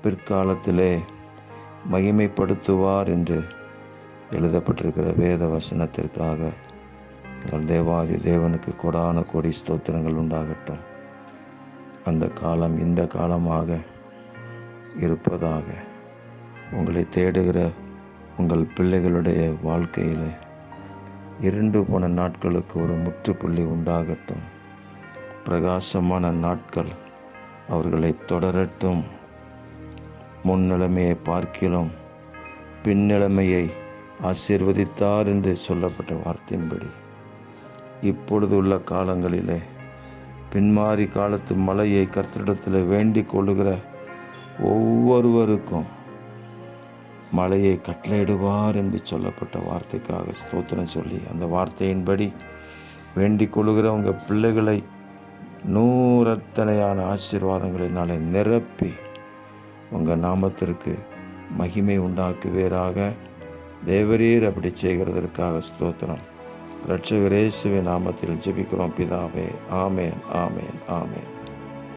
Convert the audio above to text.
பிற்காலத்திலே மகிமைப்படுத்துவார் என்று எழுதப்பட்டிருக்கிற வேத வசனத்திற்காக எங்கள் தேவாதி தேவனுக்கு கொடான கொடி ஸ்தோத்திரங்கள் உண்டாகட்டும். அந்த காலம் இந்த காலமாக இருப்பதாக. உங்களை தேடுகிற உங்கள் பிள்ளைகளுடைய வாழ்க்கையில் இருண்டு போன நாட்களுக்கு ஒரு முற்றுப்புள்ளி உண்டாகட்டும். பிரகாசமான நாட்கள் அவர்களை தொடரட்டும். முன்னிலைமையை பார்க்கிலும் பின்னிலைமையை ஆசீர்வதித்தார் என்று சொல்லப்பட்ட வார்த்தையின்படி இப்பொழுது உள்ள காலங்களிலே பின்மாறி காலத்து மழையை கர்த்தரிடத்தில் வேண்டிக் கொள்ளுகிற ஒவ்வொருவருக்கும் மழையை கட்டளையிடுவார் என்று சொல்லப்பட்ட வார்த்தைக்காக ஸ்தோத்திரம் சொல்லி, அந்த வார்த்தையின்படி வேண்டிக் கொள்ளுகிற உங்கள் பிள்ளைகளை நூறத்தனையான ஆசீர்வாதங்களினாலே நிரப்பி உங்கள் நாமத்திற்கு மகிமை உண்டாக்குவீராக. தேவரீர் அப்படி செய்கிறதற்காக ஸ்தோத்திரம். இரட்சகர் இயேசுவின் நாமத்தில் ஜெபிக்கிறோம் பிதாவே. ஆமேன், ஆமேன், ஆமேன்.